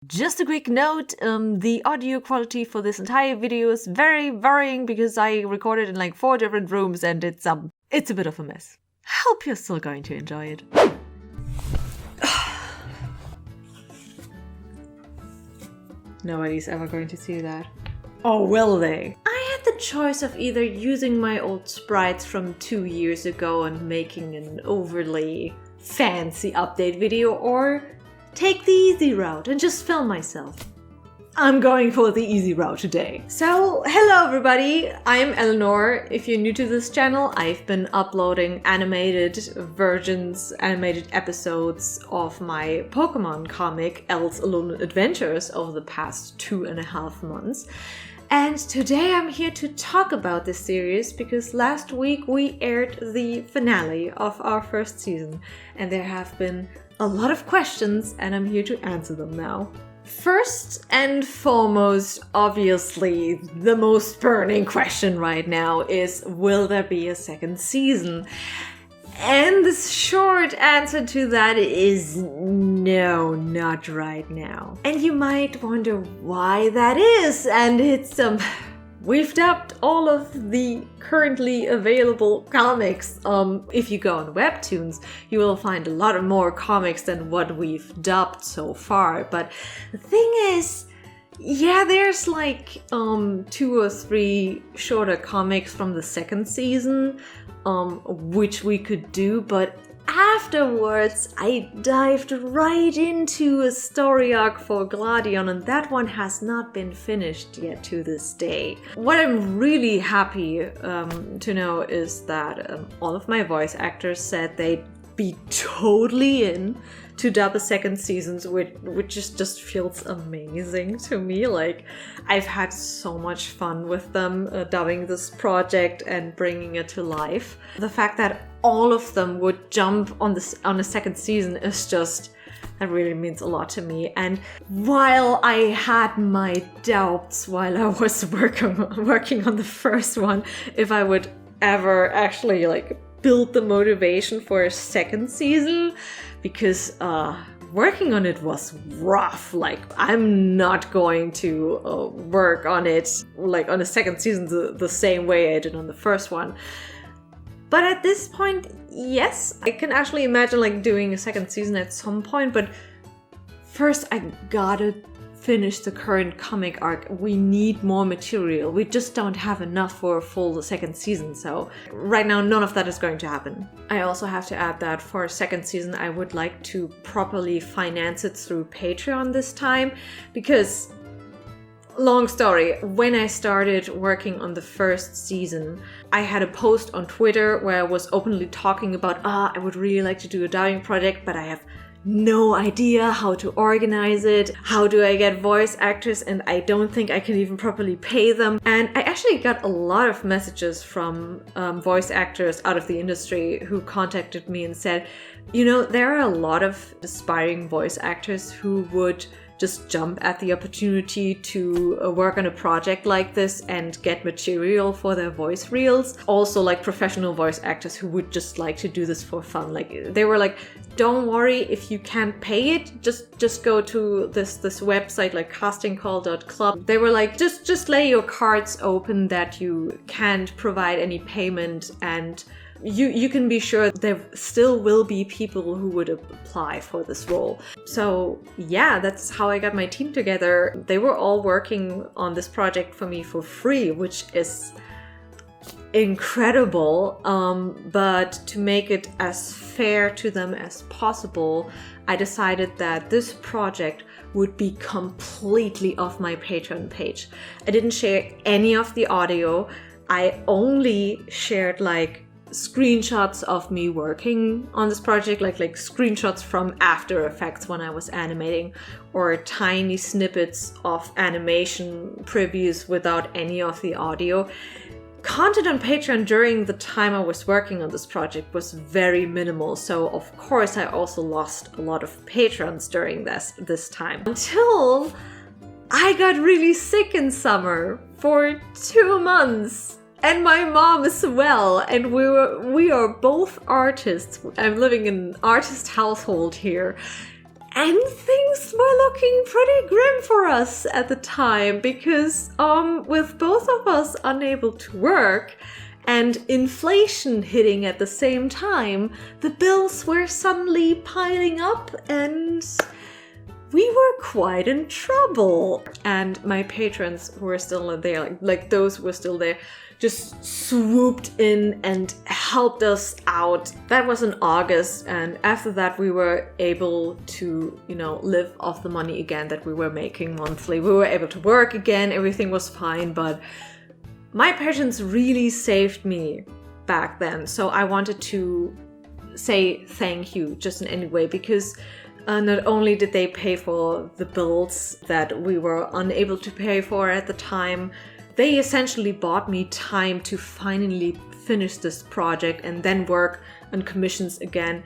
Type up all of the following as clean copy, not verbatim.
Just a quick note, the audio quality for this entire video is very varying because I recorded in like 4 different rooms and it's a bit of a mess. Hope you're still going to enjoy it. Nobody's ever going to see that. Or will they? I had the choice of either using my old sprites from 2 years ago and making an overly fancy update video, or take the easy route and just film myself. I'm going for the easy route today. So, hello everybody, I'm Eleanor. If you're new to this channel, I've been uploading animated versions, animated episodes of my Pokemon comic, Alolan Adventures, over the past 2.5 months. And today I'm here to talk about this series because last week we aired the finale of our first season and there have been a lot of questions and I'm here to answer them now. First and foremost, obviously, the most burning question right now is, will there be a second season? And the short answer to that is no, not right now. And you might wonder why that is, and it's we've dubbed all of the currently available comics. If you go on Webtoons, you will find a lot more comics than what we've dubbed so far. But the thing is, yeah, there's like 2 or 3 shorter comics from the second season, which we could do, but afterwards I dived right into a story arc for Gladion, and that one has not been finished yet to this day. What I'm really happy to know is that all of my voice actors said they'd be totally in to dub a second season, which just feels amazing to me. Like, I've had so much fun with them dubbing this project and bringing it to life. The fact that all of them would jump on a second season is just, that really means a lot to me. And while I had my doubts while I was working on the first one, if I would ever actually like build the motivation for a second season, because working on it was rough. Like, I'm not going to work on it like on a second season the same way I did on the first one. But at this point, yes, I can actually imagine like doing a second season at some point, but first I gotta finish the current comic arc. We need more material. We just don't have enough for a full second season, so right now none of that is going to happen. I also have to add that for a second season I would like to properly finance it through Patreon this time, because long story, when I started working on the first season, I had a post on Twitter where I was openly talking about, I would really like to do a dubbing project, but I have no idea how to organize it. How do I get voice actors? And I don't think I can even properly pay them. And I actually got a lot of messages from voice actors out of the industry who contacted me and said, you know, there are a lot of aspiring voice actors who would just jump at the opportunity to work on a project like this and get material for their voice reels. Also, like professional voice actors who would just like to do this for fun. Like, they were like, don't worry if you can't pay it, just go to this website like castingcall.club. They were like, just lay your cards open that you can't provide any payment, and you can be sure there still will be people who would apply for this role. So yeah, that's how I got my team together. They were all working on this project for me for free, which is incredible. But to make it as fair to them as possible, I decided that this project would be completely off my Patreon page. I didn't share any of the audio. I only shared like screenshots of me working on this project, like screenshots from After Effects when I was animating, or tiny snippets of animation previews without any of the audio. Content on Patreon during the time I was working on this project was very minimal, so of course I also lost a lot of patrons during this time. Until I got really sick in summer for 2 months. And my mom as well, and we are both artists. I'm living in an artist household here. And things were looking pretty grim for us at the time because with both of us unable to work and inflation hitting at the same time, the bills were suddenly piling up and we were quite in trouble. And my patrons who were still there, like those who were still there, just swooped in and helped us out. That was in August, and after that we were able to, live off the money again that we were making monthly. We were able to work again, everything was fine, but my patrons really saved me back then. So I wanted to say thank you just in any way, because not only did they pay for the bills that we were unable to pay for at the time, they essentially bought me time to finally finish this project and then work on commissions again.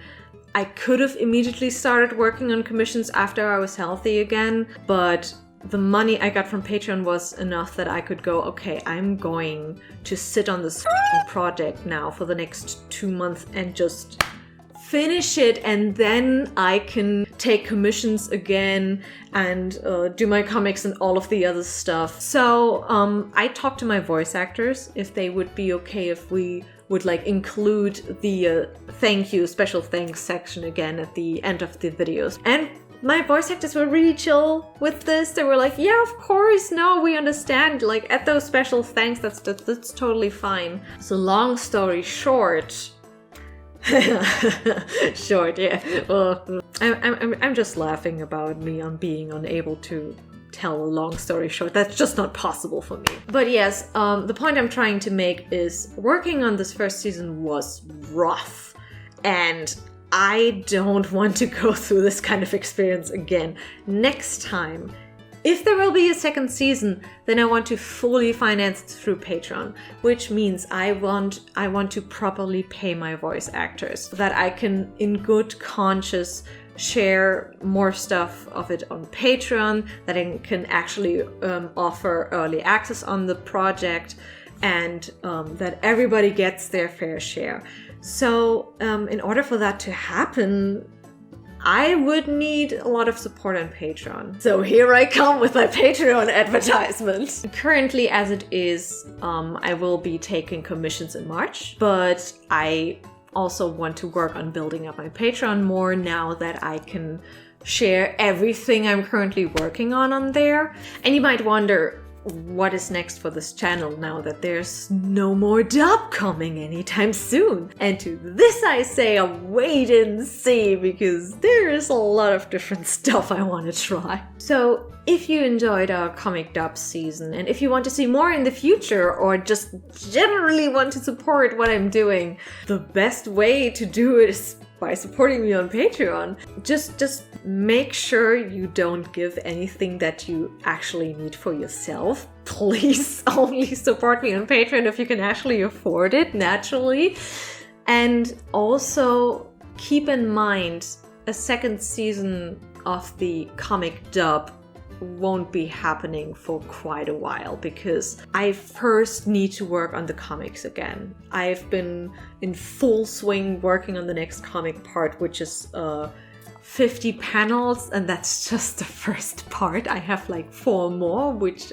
I could have immediately started working on commissions after I was healthy again, but the money I got from Patreon was enough that I could go, okay, I'm going to sit on this project now for the next 2 months and just finish it, and then I can take commissions again and do my comics and all of the other stuff. So I talked to my voice actors if they would be okay if we would include the special thanks section again at the end of the videos. And my voice actors were really chill with this. They were like, yeah, of course, no, we understand. At those special thanks, that's totally fine. So long story short, yeah. Well, I'm just laughing about me on being unable to tell a long story short. That's just not possible for me. But yes, the point I'm trying to make is working on this first season was rough, and I don't want to go through this kind of experience again. Next time, if there will be a second season, then I want to fully finance it through Patreon, which means I want to properly pay my voice actors so that I can, in good conscience, share more stuff of it on Patreon, that I can actually offer early access on the project, and that everybody gets their fair share. So in order for that to happen, I would need a lot of support on Patreon. So here I come with my Patreon advertisement. Currently, as it is, I will be taking commissions in March, but I also want to work on building up my Patreon more now that I can share everything I'm currently working on there. And you might wonder, what is next for this channel now that there's no more dub coming anytime soon? And to this I say a wait and see, because there is a lot of different stuff I want to try. So if you enjoyed our comic dub season, and if you want to see more in the future, or just generally want to support what I'm doing, the best way to do it is by supporting me on Patreon. Just make sure you don't give anything that you actually need for yourself. Please only support me on Patreon if you can actually afford it, naturally. And also keep in mind, a second season of the comic dub won't be happening for quite a while, because I first need to work on the comics again. I've been in full swing working on the next comic part, which is 50 panels, and that's just the first part. I have 4 more, which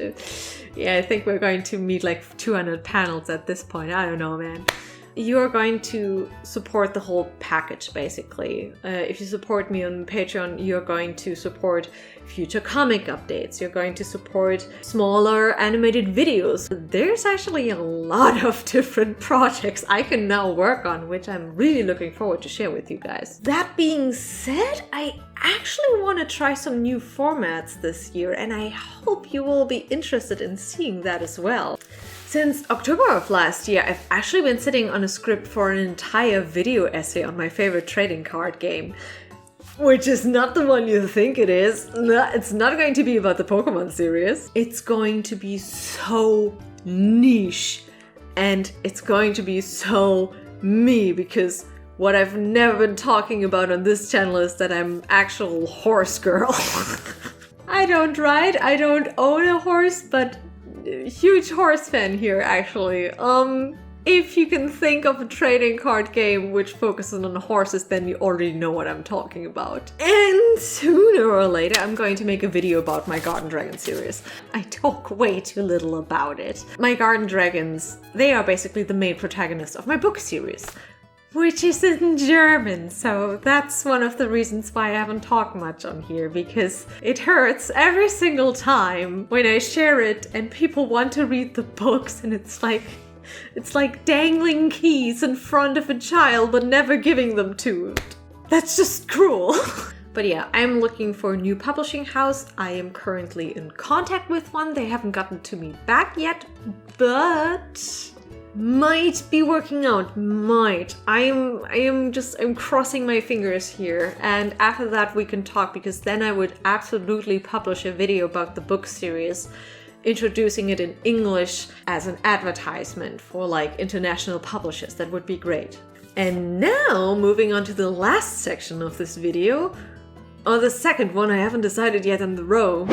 I think we're going to meet 200 panels at this point. I don't know, man. You're going to support the whole package, basically. If you support me on Patreon, you're going to support future comic updates. You're going to support smaller animated videos. There's actually a lot of different projects I can now work on, which I'm really looking forward to share with you guys. That being said, I actually want to try some new formats this year, and I hope you will be interested in seeing that as well. Since October of last year, I've actually been sitting on a script for an entire video essay on my favorite trading card game. Which is not the one you think it is. No, it's not going to be about the Pokemon series. It's going to be so niche. And it's going to be so me, because what I've never been talking about on this channel is that I'm actual horse girl. I don't ride, I don't own a horse, but huge horse fan here, actually. If you can think of a trading card game which focuses on horses, then you already know what I'm talking about. And sooner or later, I'm going to make a video about my Garden Dragon series. I talk way too little about it. My Garden Dragons, they are basically the main protagonists of my book series, which is in German, so that's one of the reasons why I haven't talked much on here, because it hurts every single time when I share it and people want to read the books, and it's like dangling keys in front of a child but never giving them to it. That's just cruel. But yeah, I'm looking for a new publishing house. I am currently in contact with one. They haven't gotten to me back yet, but might be working out. Might. I'm crossing my fingers here. And after that we can talk, because then I would absolutely publish a video about the book series, introducing it in English as an advertisement for like international publishers. That would be great. And now moving on to the last section of this video, or the second one, I haven't decided yet on the row.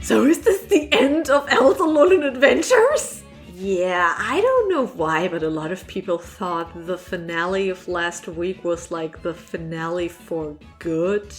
So is this the end of Alolan Adventures? Yeah, I don't know why, but a lot of people thought the finale of last week was like the finale for good.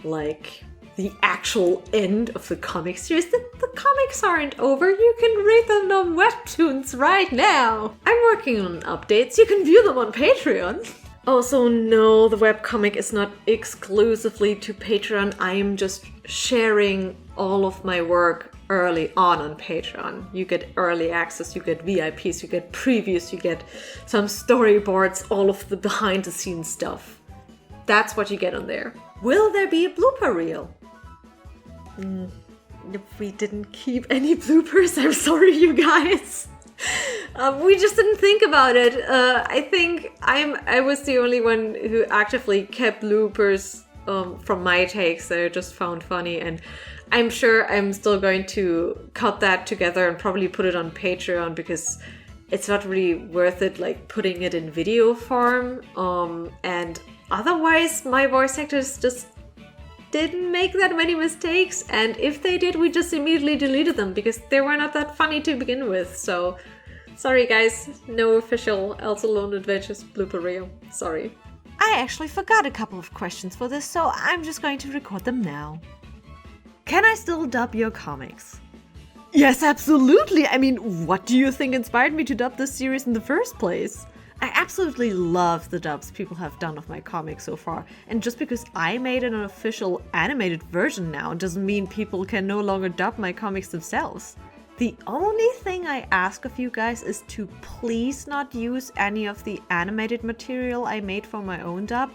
Like the actual end of the comic series. The comics aren't over. You can read them on Webtoons right now. I'm working on updates. You can view them on Patreon. Also, no, the webcomic is not exclusively to Patreon. I am just sharing all of my work early on Patreon. You get early access, you get VIPs, you get previews, you get some storyboards, all of the behind the scenes stuff. That's what you get on there. Will there be a blooper reel? We didn't keep any bloopers. I'm sorry, you guys. We just didn't think about it. I think I was the only one who actively kept bloopers from my takes that I just found funny, and I'm sure I'm still going to cut that together and probably put it on Patreon, because it's not really worth it like putting it in video form. And otherwise my voice actors just didn't make that many mistakes, and if they did, we just immediately deleted them because they were not that funny to begin with. So sorry guys, no official Alolan Adventures blooper reel. Sorry. I actually forgot a couple of questions for this, so I'm just going to record them now. Can I still dub your comics? Yes, absolutely. I mean, what do you think inspired me to dub this series in the first place? I absolutely love the dubs people have done of my comics so far, and just because I made an official animated version now doesn't mean people can no longer dub my comics themselves. The only thing I ask of you guys is to please not use any of the animated material I made for my own dub.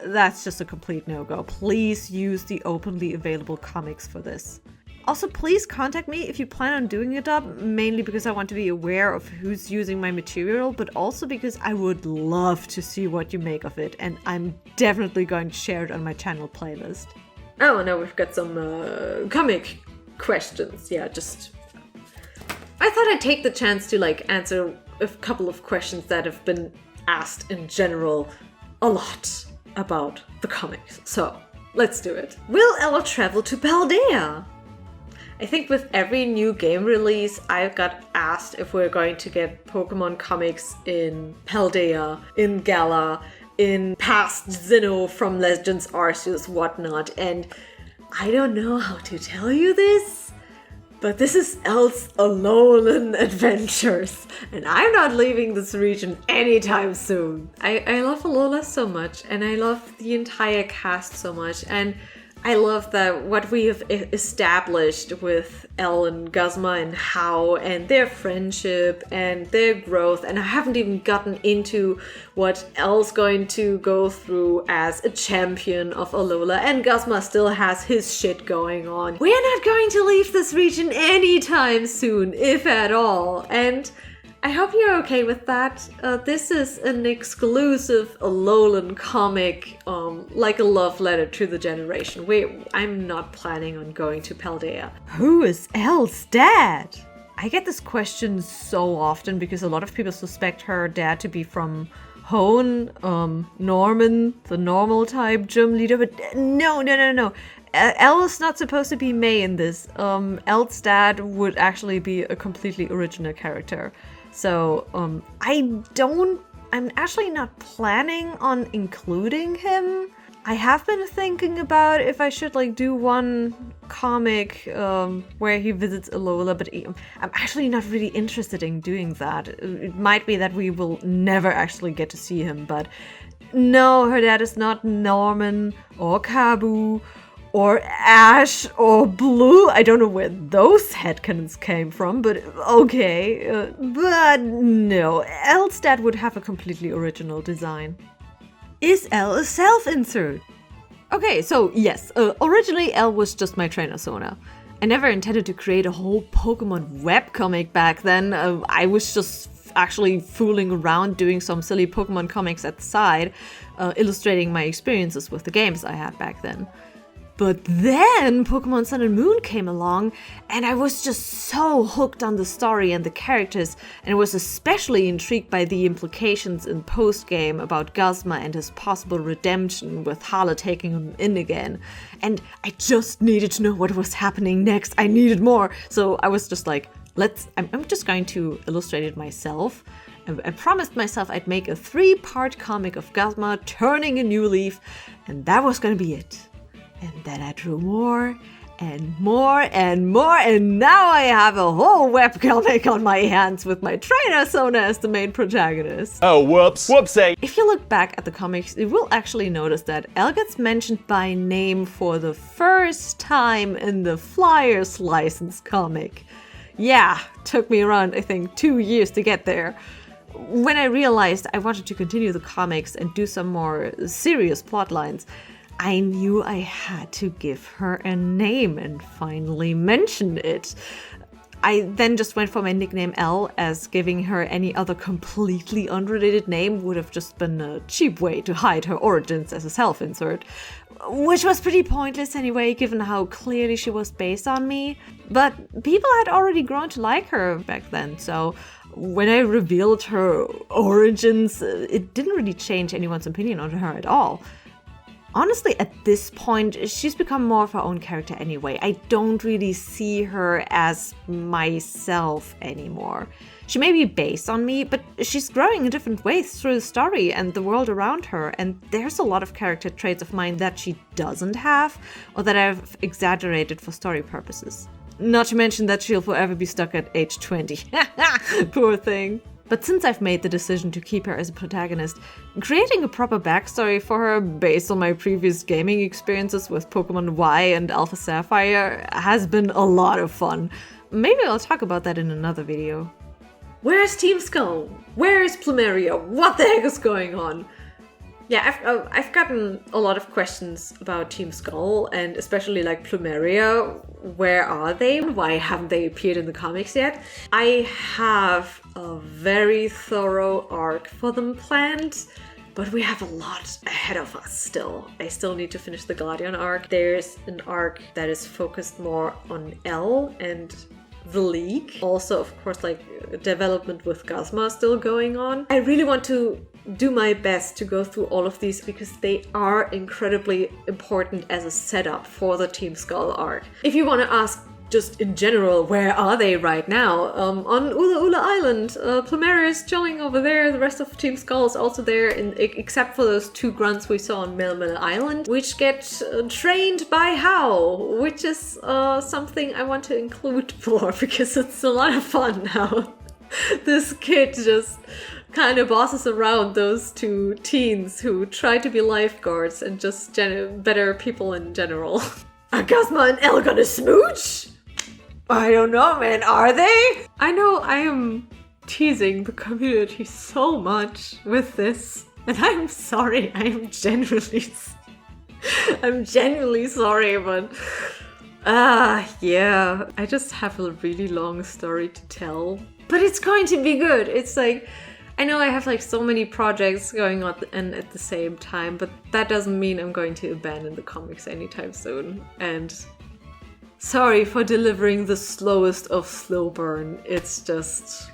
That's just a complete no-go. Please use the openly available comics for this. Also, please contact me if you plan on doing a dub, mainly because I want to be aware of who's using my material, but also because I would love to see what you make of it, and I'm definitely going to share it on my channel playlist. Oh, now we've got some comic questions. Yeah, I thought I'd take the chance to answer a couple of questions that have been asked in general a lot about the comics. So, let's do it. Will Ella travel to Paldea? I think with every new game release, I've got asked if we're going to get Pokemon comics in Paldea, in Gala, in past Sinnoh from Legends Arceus, whatnot, and I don't know how to tell you this, but this is Elle's Alolan Adventures, and I'm not leaving this region anytime soon. I love Alola so much, and I love the entire cast so much, and I love that what we have established with Elle and Guzma and How and their friendship and their growth, and I haven't even gotten into what Elle's going to go through as a champion of Alola, and Guzma still has his shit going on. We're not going to leave this region anytime soon, if at all, and I hope you're okay with that. This is an exclusive Alolan comic, like a love letter to the generation. I'm not planning on going to Paldea. Who is Elle's dad? I get this question so often because a lot of people suspect her dad to be from Hone, Norman, the normal type gym leader, but no. Elle is not supposed to be May in this. Elbdot would actually be a completely original character. So, I'm actually not planning on including him. I have been thinking about if I should like do one comic where he visits Alola, but I'm actually not really interested in doing that. It might be that we will never actually get to see him, but no, her dad is not Norman or Kabu or Ash or Blue. I don't know where those headcanons came from, but okay. But no, Elbdot would have a completely original design. Is Elle a self-insert? Okay, so yes, originally Elle was just my trainer Sona. I never intended to create a whole Pokemon webcomic back then. I was just actually fooling around doing some silly Pokemon comics at the side, illustrating my experiences with the games I had back then. But then Pokemon Sun and Moon came along, and I was just so hooked on the story and the characters, and was especially intrigued by the implications in post-game about Guzma and his possible redemption with Hala taking him in again. And I just needed to know what was happening next. I needed more. So I was just like, I'm just going to illustrate it myself. I promised myself I'd make a 3-part comic of Guzma turning a new leaf, and that was gonna be it. And then I drew more and more and more, and now I have a whole webcomic on my hands with my trainer Sona as the main protagonist. Oh, whoops. Whoopsie. If you look back at the comics, you will actually notice that Elle gets mentioned by name for the first time in the Flyers license comic. Yeah, took me around, I think, 2 years to get there. When I realized I wanted to continue the comics and do some more serious plot lines, I knew I had to give her a name and finally mention it. I then just went for my nickname Elle, as giving her any other completely unrelated name would have just been a cheap way to hide her origins as a self-insert. Which was pretty pointless anyway, given how clearly she was based on me. But people had already grown to like her back then, so when I revealed her origins, it didn't really change anyone's opinion on her at all. Honestly, at this point, she's become more of her own character anyway. I don't really see her as myself anymore. She may be based on me, but she's growing in different ways through the story and the world around her, and there's a lot of character traits of mine that she doesn't have, or that I've exaggerated for story purposes. Not to mention that she'll forever be stuck at age 20. Poor thing. But since I've made the decision to keep her as a protagonist, creating a proper backstory for her based on my previous gaming experiences with Pokemon Y and Alpha Sapphire has been a lot of fun. Maybe I'll talk about that in another video. Where's Team Skull? Where's Plumeria? What the heck is going on? Yeah, I've gotten a lot of questions about Team Skull, and especially like Plumeria. Where are they? Why haven't they appeared in the comics yet? I have a very thorough arc for them planned, but we have a lot ahead of us still. I still need to finish the Guardian arc. There's an arc that is focused more on Elle and the League. Also, of course, like development with Guzma still going on. I really want to do my best to go through all of these because they are incredibly important as a setup for the Team Skull arc. If you want to ask just in general, where are they right now? On Ula Ula Island, Plumeria is chilling over there. The rest of Team Skull is also there, except for those 2 grunts we saw on Melmel Island, which get trained by How, which is something I want to include more because it's a lot of fun now. This kid just kind of bosses around those 2 teens who try to be lifeguards and just better people in general. Are Guzma and Elle gonna smooch? I don't know, man. Are they? I know I am teasing the community so much with this, and I'm sorry. I'm genuinely sorry, but yeah. I just have a really long story to tell, but it's going to be good. It's like, I know I have like so many projects going on and at the same time, but that doesn't mean I'm going to abandon the comics anytime soon. And sorry for delivering the slowest of slow burn. It's just,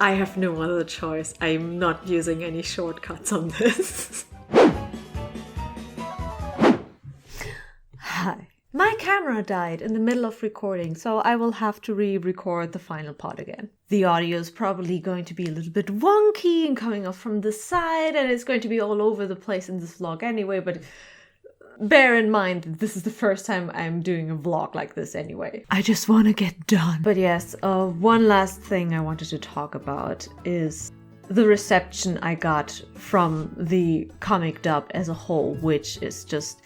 I have no other choice. I'm not using any shortcuts on this. Hi. My camera died in the middle of recording, so I will have to re-record the final part again. The audio is probably going to be a little bit wonky and coming off from the side, and it's going to be all over the place in this vlog anyway, but bear in mind that this is the first time I'm doing a vlog like this anyway. I just want to get done. But yes, one last thing I wanted to talk about is the reception I got from the comic dub as a whole, which is just...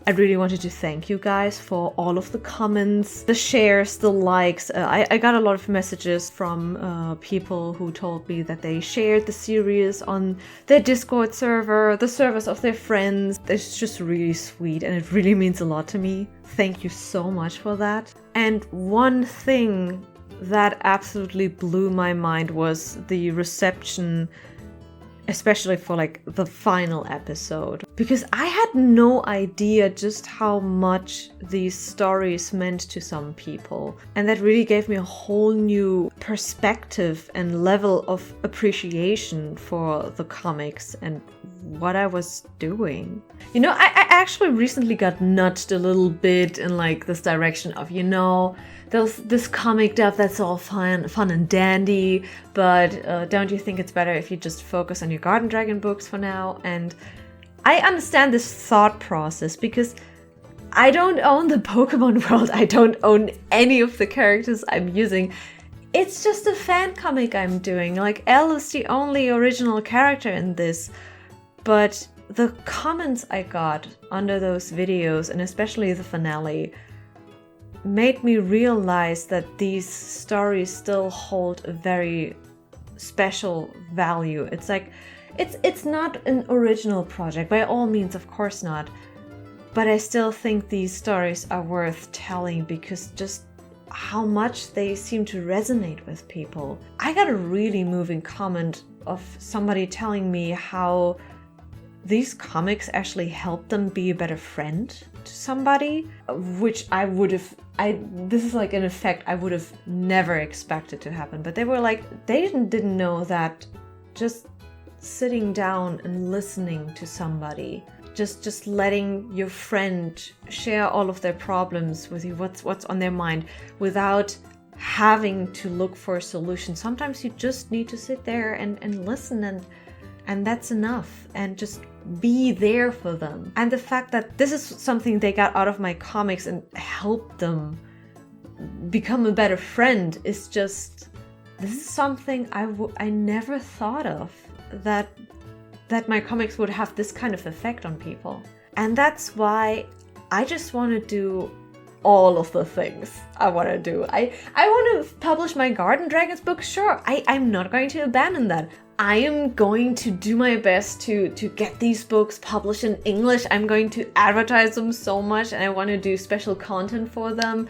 I really wanted to thank you guys for all of the comments, the shares, the likes. I got a lot of messages from people who told me that they shared the series on their Discord server, the servers of their friends. It's just really sweet and it really means a lot to me. Thank you so much for that. And one thing that absolutely blew my mind was the reception, especially for like the final episode, because I had no idea just how much these stories meant to some people, and that really gave me a whole new perspective and level of appreciation for the comics and what I was doing. You know, I actually recently got nudged a little bit in like this direction of, you know, this comic dub, that's all fun and dandy, but don't you think it's better if you just focus on your Garden Dragon books for now? And I understand this thought process because I don't own the Pokemon world, I don't own any of the characters I'm using. It's just a fan comic I'm doing. Like, Elle is the only original character in this, but the comments I got under those videos, and especially the finale, made me realize that these stories still hold a very special value. It's like, it's not an original project, by all means, of course not. But I still think these stories are worth telling because just how much they seem to resonate with people. I got a really moving comment of somebody telling me how these comics actually helped them be a better friend to somebody, which I would have, this is like an effect I would have never expected to happen. But they were like, they didn't know that just sitting down and listening to somebody, just letting your friend share all of their problems with you, what's on their mind, without having to look for a solution. Sometimes you just need to sit there and listen, and that's enough, and just be there for them. And the fact that this is something they got out of my comics and helped them become a better friend is just, this is something I never thought of, that my comics would have this kind of effect on people. And that's why I just want to do all of the things I want to do. I want to publish my Garden Dragons book, sure. I'm not going to abandon that. I am going to do my best to get these books published in English. I'm going to advertise them so much, and I want to do special content for them.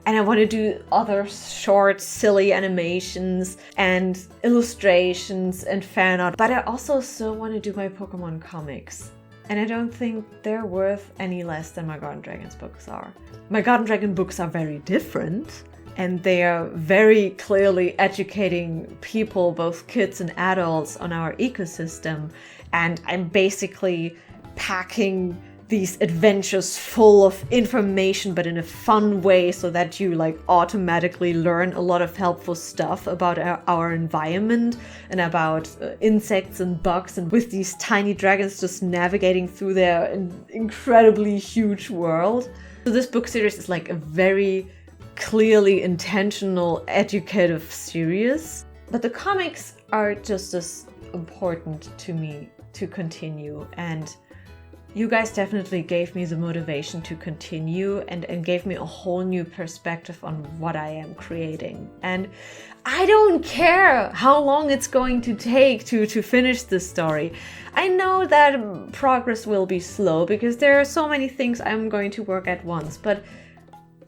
And I want to do other short, silly animations and illustrations and fan art. But I also still want to do my Pokemon comics. And I don't think they're worth any less than my Garden Dragons books are. My Garden Dragon books are very different, and they are very clearly educating people, both kids and adults, on our ecosystem. And I'm basically packing these adventures full of information, but in a fun way, so that you like automatically learn a lot of helpful stuff about our environment and about insects and bugs, and with these tiny dragons just navigating through their incredibly huge world. So this book series is like a very clearly intentional, educative series. But the comics are just as important to me to continue, and you guys definitely gave me the motivation to continue and gave me a whole new perspective on what I am creating. And I don't care how long it's going to take to finish this story. I know that progress will be slow because there are so many things I'm going to work at once, but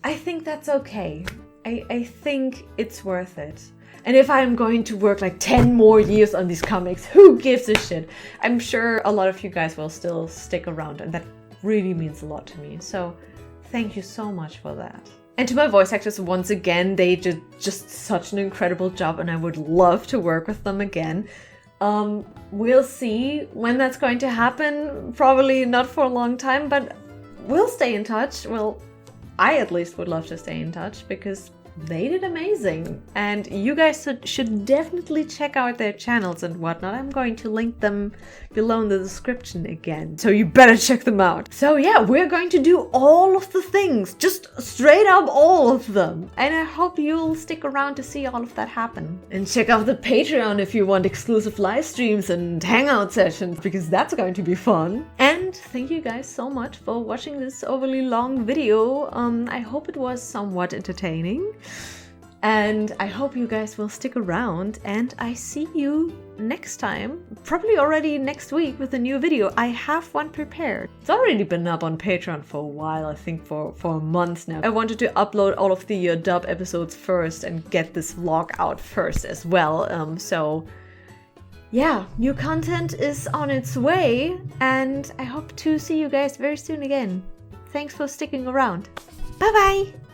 I think that's okay. I think it's worth it. And if I'm going to work like 10 more years on these comics, who gives a shit? I'm sure a lot of you guys will still stick around, and that really means a lot to me. So thank you so much for that. And to my voice actors, once again, they did just such an incredible job, and I would love to work with them again. We'll see when that's going to happen. Probably not for a long time, but we'll stay in touch. Well, I at least would love to stay in touch because they did amazing. And you guys should definitely check out their channels and whatnot. I'm going to link them below in the description again. So you better check them out. So yeah, we're going to do all of the things. Just straight up all of them. And I hope you'll stick around to see all of that happen. And check out the Patreon if you want exclusive live streams and hangout sessions, because that's going to be fun. And thank you guys so much for watching this overly long video. I hope it was somewhat entertaining. And I hope you guys will stick around, and I see you next time, probably already next week with a new video. I have one prepared. It's already been up on Patreon for a while, I think for months now. I wanted to upload all of the dub episodes first and get this vlog out first as well. So yeah, new content is on its way, and I hope to see you guys very soon again. Thanks for sticking around. Bye bye!